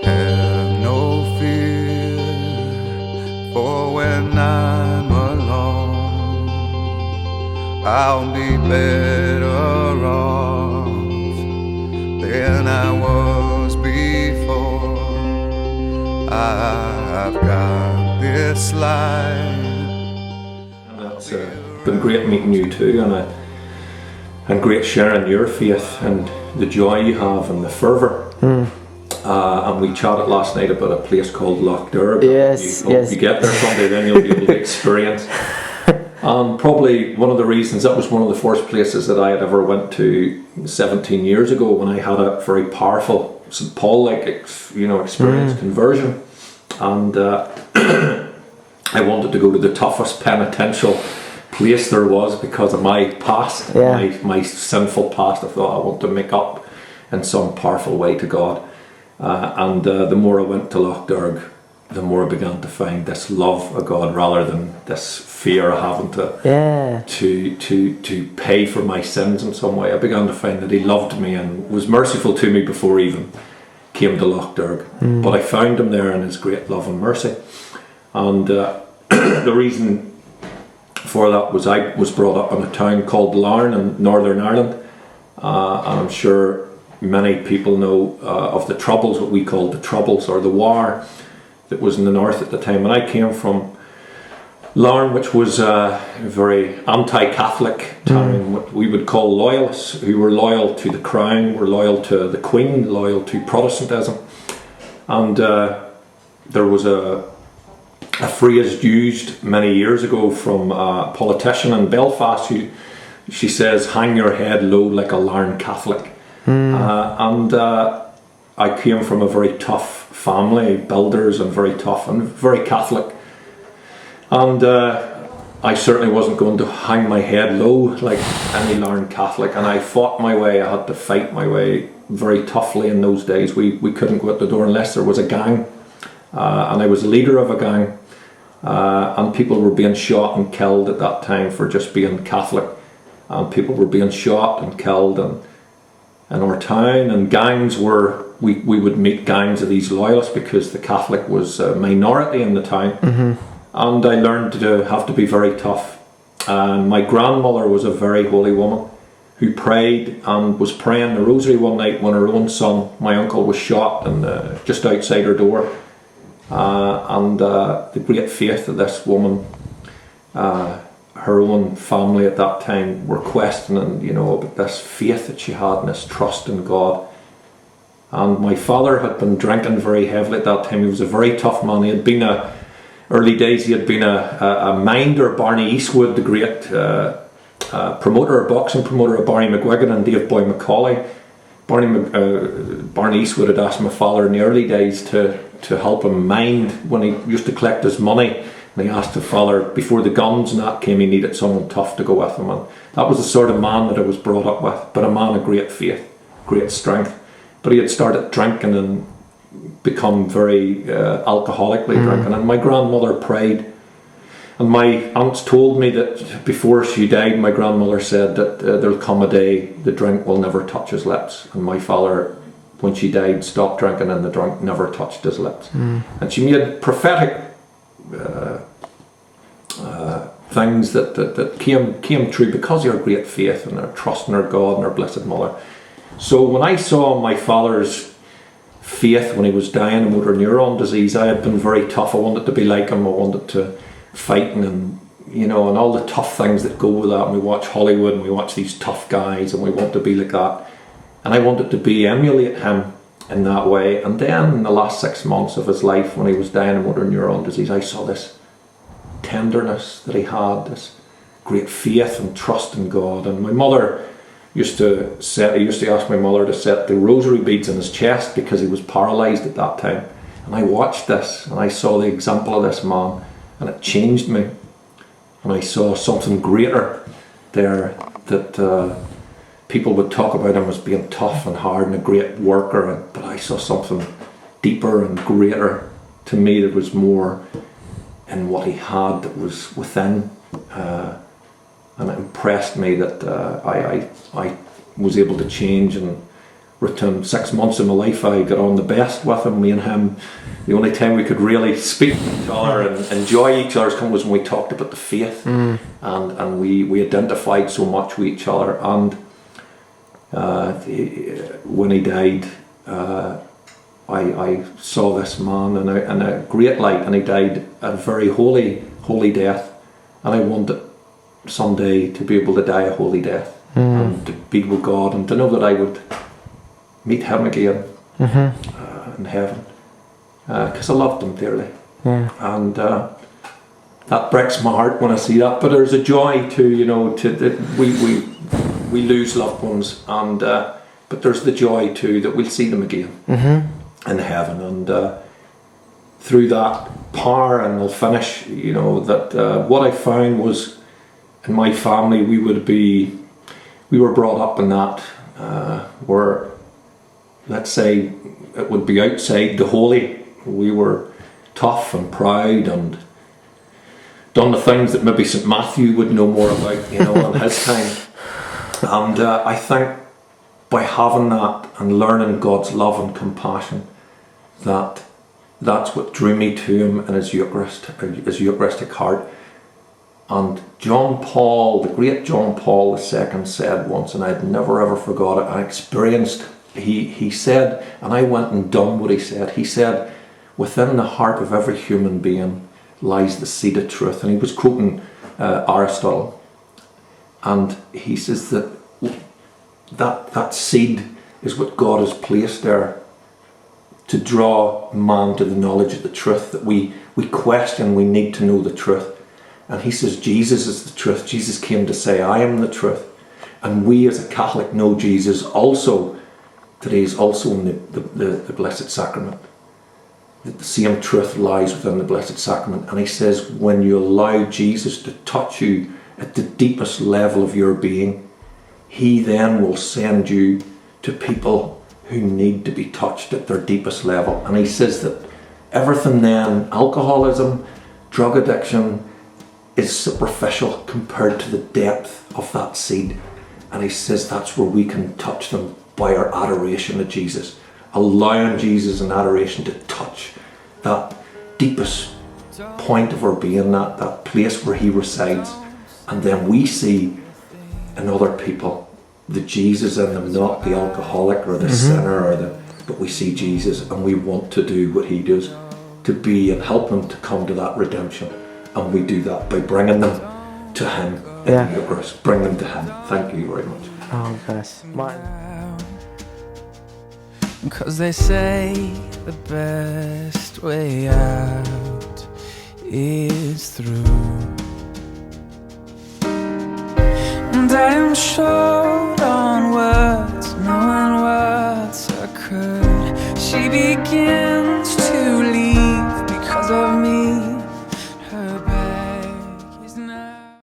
Have no fear, for when I'm alone, I'll be better off than I was before. I've got this life. And it's been great meeting you too, and great sharing your faith and the joy you have and the fervour. And we chatted last night about a place called Loch Derg. Yes, If you get there someday, then you'll be able to experience. And probably one of the reasons, that was one of the first places that I had ever went to 17 years ago, when I had a very powerful St. Paul-like experience, conversion. And I wanted to go to the toughest penitential place there was because of my past, my sinful past. I thought I want to make up in some powerful way to God. And the more I went to Loch Derg, the more I began to find this love of God rather than this fear of having to pay for my sins in some way. I began to find that He loved me and was merciful to me before I even came to Loch Derg. But I found Him there in His great love and mercy. And the reason for that was I was brought up in a town called Larne in Northern Ireland. And I'm sure many people know of the Troubles, what we called the Troubles, or the war that was in the north at the time. And I came from Larne, which was a very anti-Catholic town, what we would call loyalists, who were loyal to the crown, were loyal to the Queen, loyal to Protestantism. And there was a phrase used many years ago from a politician in Belfast she says, "Hang your head low like a Larne Catholic." And I came from a very tough family, builders, and very tough and very Catholic. And I certainly wasn't going to hang my head low like any Larne Catholic. And I fought my way. I had to fight my way very toughly in those days. We couldn't go out the door unless there was a gang. And I was a leader of a gang. And people were being shot and killed at that time for just being Catholic. And people were being shot and killed in our town. And gangs were, we would meet gangs of these loyalists because the Catholic was a minority in the town. And I learned to have to be very tough. And my grandmother was a very holy woman who prayed and was praying the rosary one night when her own son, my uncle, was shot just outside her door. And the great faith of this woman, her own family at that time were questioning, about this faith that she had and this trust in God. And my father had been drinking very heavily at that time. He was a very tough man. He had been early days he had been a minder. Barney Eastwood, the great boxing promoter of Barry McGuigan and Dave Boy Macaulay. Barney Eastwood had asked my father in the early days to help him mind when he used to collect his money. And he asked the father, before the guns and that came, he needed someone tough to go with him. And that was the sort of man that I was brought up with, but a man of great faith, great strength. But he had started drinking and become very alcoholically drinking. And my grandmother prayed. And my aunts told me that before she died, my grandmother said that there'll come a day the drink will never touch his lips. And my father, when she died, stopped drinking and the drink never touched his lips. And she made prophetic things that came true because of her great faith and her trust in her God and her Blessed Mother. So when I saw my father's faith when he was dying of motor neuron disease, I had been very tough. I wanted to be like him. I wanted to fight and all the tough things that go with that. And we watch Hollywood and we watch these tough guys and we want to be like that. And I wanted to emulate him in that way. And then in the last 6 months of his life, when he was dying of motor neuron disease, I saw this tenderness that he had, this great faith and trust in God. And my mother I used to ask my mother to set the rosary beads in his chest because he was paralysed at that time. And I watched this and I saw the example of this man and it changed me. And I saw something greater there, that people would talk about him as being tough and hard and a great worker, but I saw something deeper and greater. To me, there was more in what he had that was within impressed me that I was able to change and return. 6 months of my life I got on the best with him. Me and him, the only time we could really speak to each other and enjoy each other's company was when we talked about the faith, and we identified so much with each other. And when he died, I saw this man in a great light, and he died a very holy death, and I wanted someday to be able to die a holy death and to be with God and to know that I would meet him again in heaven, because I loved him dearly. And that breaks my heart when I see that, but there's a joy too, you know, we lose loved ones, and but there's the joy too that we'll see them again in heaven. And through that power, and I'll finish, you know, that what I found was, in my family we were brought up in that where, let's say, it would be outside the holy. We were tough and proud and done the things that maybe St. Matthew would know more about, you know, in his time. And I think by having that and learning God's love and compassion, that's what drew me to him in his Eucharistic heart. And John Paul, the great John Paul II, said once, and I'd never ever forgot it, I experienced, he said, and I went and done what he said. He said, within the heart of every human being lies the seed of truth. And he was quoting Aristotle. And he says that seed is what God has placed there to draw man to the knowledge of the truth, that we question, we need to know the truth. And he says Jesus is the truth. Jesus came to say, I am the truth. And we as a Catholic know Jesus also, that he is also in the Blessed Sacrament. That the same truth lies within the Blessed Sacrament. And he says, when you allow Jesus to touch you at the deepest level of your being, he then will send you to people who need to be touched at their deepest level. And he says that everything then, alcoholism, drug addiction, is superficial compared to the depth of that seed. And he says that's where we can touch them, by our adoration of Jesus, allowing Jesus in adoration to touch that deepest point of our being, that place where he resides. And then we see in other people the Jesus in them, not the alcoholic or the sinner, but we see Jesus, and we want to do what he does, to be and help them to come to that redemption. And we do that by bringing them to him in the Eucharist. Bring them to him. Thank you very much. Oh, gosh. Martin. 'Cause they say the best way out is through. And I am short on words, knowing what's occurred. She began